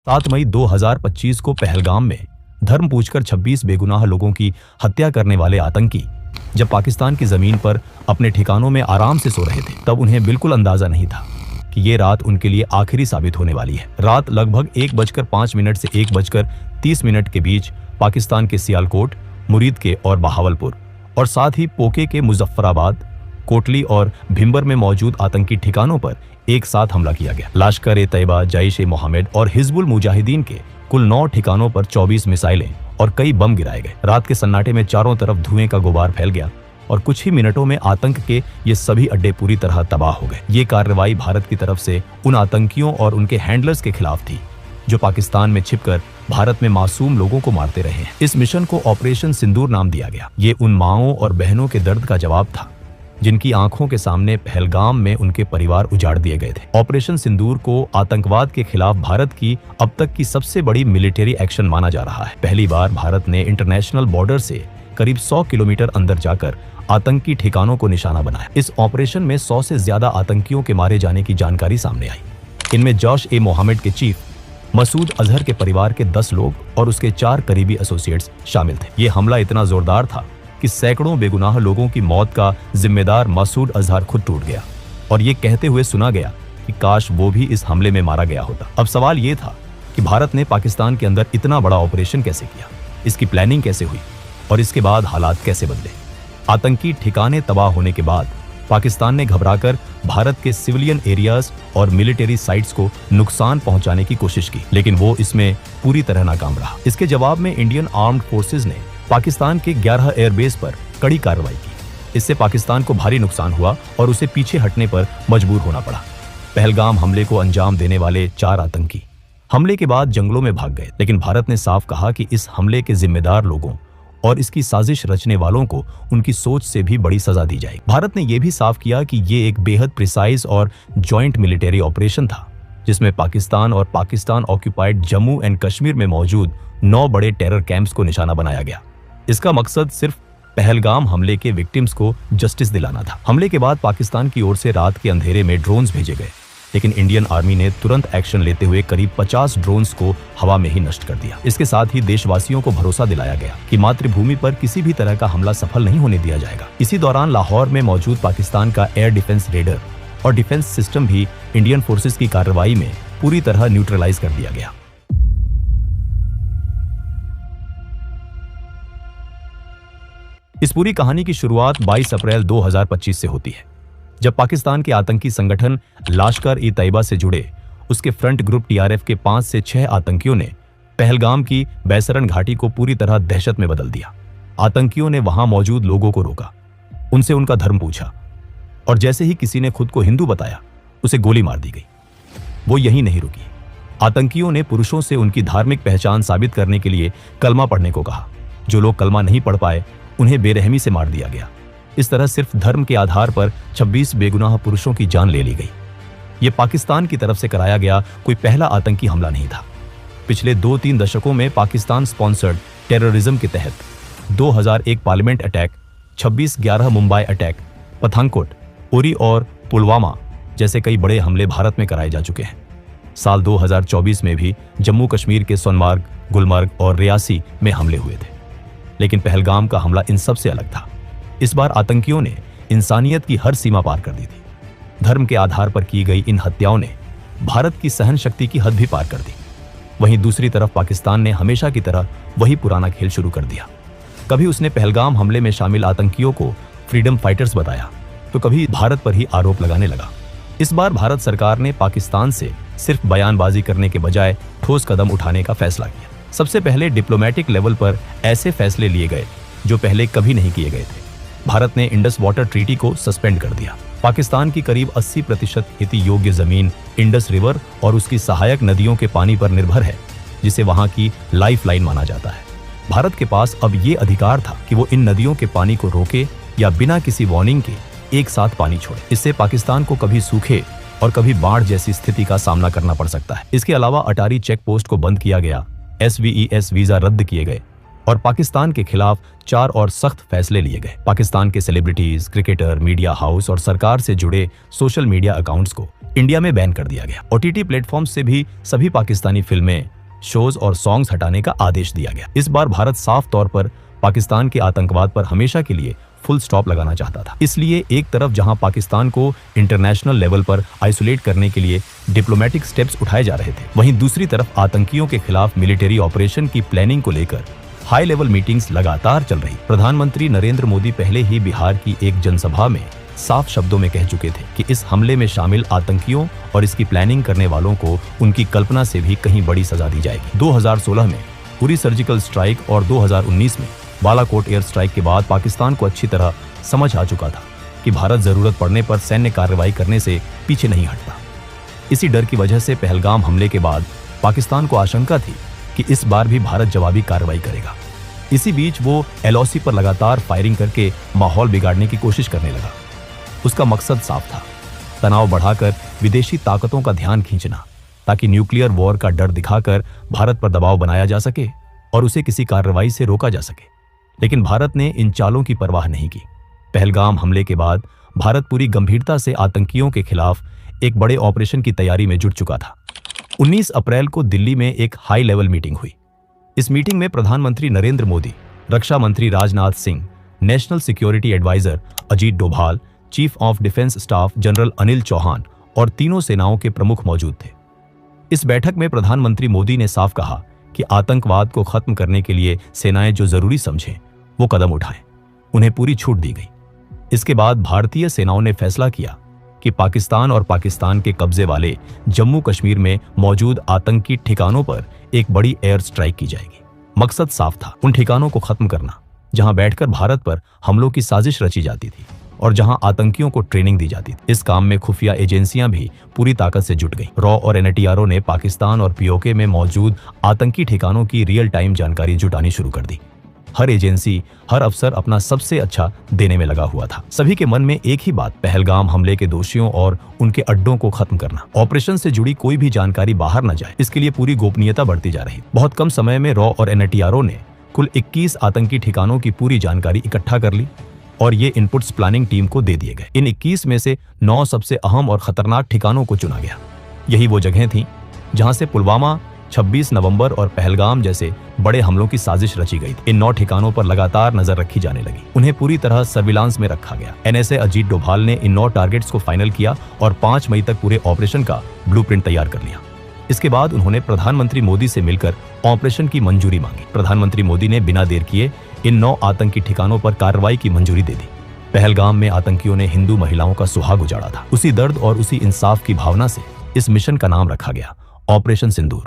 7 मई 2025 को पहलगाम में धर्म पूछकर 26 बेगुनाह लोगों की हत्या करने वाले आतंकी जब पाकिस्तान की जमीन पर अपने ठिकानों में आराम से सो रहे थे, तब उन्हें बिल्कुल अंदाजा नहीं था कि ये रात उनके लिए आखिरी साबित होने वाली है। रात लगभग 1:05 से 1:30 के बीच पाकिस्तान के सियालकोट, मुरीद के और बहावलपुर और साथ ही पोके के मुजफ्फराबाद, कोटली और भिंबर में मौजूद आतंकी ठिकानों पर एक साथ हमला किया गया। लश्कर-ए-तैयबा, जैश-ए-मोहम्मद और हिजबुल मुजाहिदीन के कुल 9 ठिकानों पर 24 मिसाइलें और कई बम गिराए गए। रात के सन्नाटे में चारों तरफ धुएं का गुबार फैल गया और कुछ ही मिनटों में आतंक के ये सभी अड्डे पूरी तरह तबाह हो गए। ये कार्रवाई भारत की तरफ से उन आतंकियों और उनके हैंडलर्स के खिलाफ थी जो पाकिस्तान में छिपकर भारत में मासूम लोगों को मारते रहे हैं। इस मिशन को ऑपरेशन सिंदूर नाम दिया गया। ये उन माओं और बहनों के दर्द का जवाब था जिनकी आंखों के सामने पहलगाम में उनके परिवार उजाड़ दिए गए थे। ऑपरेशन सिंदूर को आतंकवाद के खिलाफ भारत की अब तक की सबसे बड़ी मिलिट्री एक्शन माना जा रहा है। पहली बार भारत ने इंटरनेशनल बॉर्डर से करीब 100 किलोमीटर अंदर जाकर आतंकी ठिकानों को निशाना बनाया। इस ऑपरेशन में 100 से ज्यादा आतंकियों के मारे जाने की जानकारी सामने आई। इनमें जैश-ए-मोहम्मद के चीफ मसूद अजहर के परिवार के 10 लोग और उसके 4 करीबी एसोसिएट्स शामिल थे। ये हमला इतना जोरदार था कि सैकड़ों बेगुनाह लोगों की मौत का जिम्मेदार मसूद अजहर खुद टूट गया और ये कहते हुए सुना गया कि काश वो भी इस हमले में मारा गया होता। अब सवाल ये था कि भारत ने पाकिस्तान के अंदर इतना बड़ा ऑपरेशन कैसे किया, इसकी प्लानिंग कैसे हुई और इसके बाद हालात कैसे बदले। आतंकी ठिकाने तबाह होने के बाद पाकिस्तान ने घबराकर भारत के सिविलियन एरियाज और मिलिट्री साइट्स को नुकसान पहुंचाने की कोशिश की, लेकिन वो इसमें पूरी तरह नाकाम रहा। इसके जवाब में इंडियन आर्म्ड फोर्सेज ने पाकिस्तान के 11 एयरबेस पर कड़ी कार्रवाई की। इससे पाकिस्तान को भारी नुकसान हुआ और उसे पीछे हटने पर मजबूर होना पड़ा। पहलगाम हमले को अंजाम देने वाले 4 आतंकी हमले के बाद जंगलों में भाग गए, लेकिन भारत ने साफ कहा कि इस हमले के जिम्मेदार लोगों और इसकी साजिश रचने वालों को उनकी सोच से भी बड़ी सजा दी जाएगी। भारत ने यह भी साफ किया कि ये एक बेहद प्रिसाइज और जॉइंट मिलिट्री ऑपरेशन था जिसमें पाकिस्तान और पाकिस्तान ऑक्यूपाइड जम्मू एंड कश्मीर में मौजूद 9 बड़े टेरर कैंप्स को निशाना बनाया गया। इसका मकसद सिर्फ पहलगाम हमले के विक्टिम्स को जस्टिस दिलाना था। हमले के बाद पाकिस्तान की ओर से रात के अंधेरे में ड्रोन्स भेजे गए, लेकिन इंडियन आर्मी ने तुरंत एक्शन लेते हुए करीब 50 ड्रोन्स को हवा में ही नष्ट कर दिया। इसके साथ ही देशवासियों को भरोसा दिलाया गया कि मातृभूमि पर किसी भी तरह का हमला सफल नहीं होने दिया जाएगा। इसी दौरान लाहौर में मौजूद पाकिस्तान का एयर डिफेंस रेडर और डिफेंस सिस्टम भी इंडियन फोर्सेस की कार्रवाई में पूरी तरह न्यूट्रलाइज कर दिया गया। इस पूरी कहानी की शुरुआत 22 अप्रैल 2025 से होती है, जब पाकिस्तान के आतंकी संगठन लश्कर-ए-तैयबा से जुड़े उसके फ्रंट ग्रुप टीआरएफ के 5 से 6 आतंकियों ने पहलगाम की बैसरन घाटी को पूरी तरह दहशत में बदल दिया। आतंकियों ने वहां मौजूद लोगों को रोका, उनसे उनका धर्म पूछा और जैसे ही किसी ने खुद को हिंदू बताया, उसे गोली मार दी गई। वो यहीं नहीं रुकी। आतंकियों ने पुरुषों से उनकी धार्मिक पहचान साबित करने के लिए कलमा पढ़ने को कहा। जो लोग कलमा नहीं पढ़ पाए, उन्हें बेरहमी से मार दिया गया। इस तरह सिर्फ धर्म के आधार पर 26 बेगुनाह पुरुषों की जान ले ली गई। यह पाकिस्तान की तरफ से कराया गया कोई पहला आतंकी हमला नहीं था। पिछले 2-3 दशकों में पाकिस्तान स्पॉन्सर्ड टेररिज्म के तहत 2001 parliament attack, 26/11 Mumbai attack, Pathankot, Uri और पुलवामा जैसे कई बड़े हमले भारत में कराए जा चुके हैं। साल 2024 में भी जम्मू कश्मीर के सोनमार्ग, गुलमर्ग और रियासी में हमले हुए थे, लेकिन पहलगाम का हमला इन सब से अलग था। इस बार आतंकियों ने इंसानियत की हर सीमा पार कर दी थी। धर्म के आधार पर की गई इन हत्याओं ने भारत की सहन शक्ति की हद भी पार कर दी। वहीं दूसरी तरफ पाकिस्तान ने हमेशा की तरह वही पुराना खेल शुरू कर दिया। कभी उसने पहलगाम हमले में शामिल आतंकियों को फ्रीडम फाइटर्स बताया, तो कभी भारत पर ही आरोप लगाने लगा। इस बार भारत सरकार ने पाकिस्तान से सिर्फ बयानबाजी करने के बजाय ठोस कदम उठाने का फैसला किया। सबसे पहले डिप्लोमेटिक लेवल पर ऐसे फैसले लिए गए जो पहले कभी नहीं किए गए थे। भारत ने इंडस वाटर ट्रीटी को सस्पेंड कर दिया। पाकिस्तान की करीब 80% खेती योग्य जमीन इंडस रिवर और उसकी सहायक नदियों के पानी पर निर्भर है, जिसे वहां की लाइफलाइन माना जाता है। भारत के पास अब ये अधिकार था कि वो इन नदियों के पानी को रोके या बिना किसी वार्निंग के एक साथ पानी छोड़े। इससे पाकिस्तान को कभी सूखे और कभी बाढ़ जैसी स्थिति का सामना करना पड़ सकता है। इसके अलावा अटारी चेक पोस्ट को बंद किया गया, SVES वीजा रद्द किए गए और पाकिस्तान के खिलाफ 4 और सख्त फैसले लिए गए। पाकिस्तान के सेलिब्रिटीज, क्रिकेटर, मीडिया हाउस और सरकार से जुड़े सोशल मीडिया अकाउंट्स को इंडिया में बैन कर दिया गया। OTT प्लेटफॉर्म से भी सभी पाकिस्तानी फिल्में, शोज और सॉन्ग्स हटाने का आदेश दिया गया। इस बार भारत साफ तौर पर पाकिस्तान के आतंकवाद पर हमेशा के लिए फुल स्टॉप लगाना चाहता था। इसलिए एक तरफ जहां पाकिस्तान को इंटरनेशनल लेवल पर आइसोलेट करने के लिए डिप्लोमेटिक स्टेप्स उठाए जा रहे थे, वहीं दूसरी तरफ आतंकियों के खिलाफ मिलिट्री ऑपरेशन की प्लानिंग को लेकर हाई लेवल मीटिंग्स लगातार चल रही। प्रधानमंत्री नरेंद्र मोदी पहले ही बिहार की एक जनसभा में साफ शब्दों में कह चुके थे कि इस हमले में शामिल आतंकियों और इसकी प्लानिंग करने वालों को उनकी कल्पना से भी कहीं बड़ी सजा दी जाएगी। 2016 में उरी सर्जिकल स्ट्राइक और 2019 में बालाकोट एयर स्ट्राइक के बाद पाकिस्तान को अच्छी तरह समझ आ चुका था कि भारत जरूरत पड़ने पर सैन्य कार्रवाई करने से पीछे नहीं हटता। इसी डर की वजह से पहलगाम हमले के बाद पाकिस्तान को आशंका थी कि इस बार भी भारत जवाबी कार्रवाई करेगा। इसी बीच वो LOC पर लगातार फायरिंग करके माहौल बिगाड़ने की कोशिश करने लगा। उसका मकसद साफ था, तनाव बढ़ाकर विदेशी ताकतों का ध्यान खींचना, ताकि न्यूक्लियर वॉर का डर दिखाकर भारत पर दबाव बनाया जा सके और उसे किसी कार्रवाई से रोका जा सके। लेकिन भारत ने इन चालों की परवाह नहीं की। पहलगाम हमले के बाद भारत पूरी गंभीरता से आतंकियों के खिलाफ एक बड़े ऑपरेशन की तैयारी में जुट चुका था। 19 अप्रैल को दिल्ली में एक हाई लेवल मीटिंग हुई। इस मीटिंग में प्रधानमंत्री नरेंद्र मोदी, रक्षा मंत्री Rajnath Singh, national security advisor Ajit Doval, chief of defence staff general Anil Chauhan और तीनों सेनाओं के प्रमुख मौजूद थे। इस बैठक में प्रधानमंत्री मोदी ने साफ कहा कि आतंकवाद को खत्म करने के लिए सेनाएं जो जरूरी समझें वो कदम उठाएं। उन्हें पूरी छूट दी गई। इसके बाद भारतीय सेनाओं ने फैसला किया कि पाकिस्तान और पाकिस्तान के कब्जे वाले जम्मू कश्मीर में मौजूद आतंकी ठिकानों पर एक बड़ी एयर स्ट्राइक की जाएगी। मकसद साफ था, उन ठिकानों को खत्म करना जहां बैठकर भारत पर हमलों की साजिश रची जाती थी और जहां आतंकियों को ट्रेनिंग दी जाती थी। इस काम में खुफिया एजेंसियां भी पूरी ताकत से जुट गईं। रॉ और NTRO ने पाकिस्तान और POK में मौजूद आतंकी ठिकानों की रियल टाइम जानकारी जुटानी शुरू कर दी। हर एजेंसी, हर अफसर अपना सबसे अच्छा देने में लगा हुआ था। सभी के मन में एक ही बात, पहलगाम हमले के दोषियों और उनके अड्डों को खत्म करना। ऑपरेशन से जुड़ी कोई भी जानकारी बाहर न जाए, इसके लिए पूरी गोपनीयता बढ़ती जा रही। बहुत कम समय में रॉ और NTRO ने कुल 21 आतंकी ठिकानों की पूरी जानकारी इकट्ठा कर ली और ये इनपुट्स प्लानिंग टीम को दे दिए गए। इन 21 में से 9 सबसे अहम और खतरनाक ठिकानों को चुना गया। यही वो जगह थी जहां से पुलवामा, 26 नवंबर और पहलगाम जैसे बड़े हमलों की साजिश रची गई थी। इन 9 ठिकानों पर लगातार नजर रखी जाने लगी। उन्हें पूरी तरह सर्विलांस में रखा गया। NSA अजीत डोभाल ने इन 9 टारगेट्स को फाइनल किया और 5 मई तक पूरे ऑपरेशन का ब्लूप्रिंट तैयार कर लिया। इसके बाद उन्होंने प्रधानमंत्री मोदी से मिलकर ऑपरेशन की मंजूरी मांगी। प्रधानमंत्री मोदी ने बिना देर किए इन 9 आतंकी ठिकानों पर कार्रवाई की मंजूरी दे दी। पहलगाम में आतंकियों ने हिंदू महिलाओं का सुहाग उजाड़ा था। उसी दर्द और उसी इंसाफ की भावना से इस मिशन का नाम रखा गया, ऑपरेशन सिंदूर।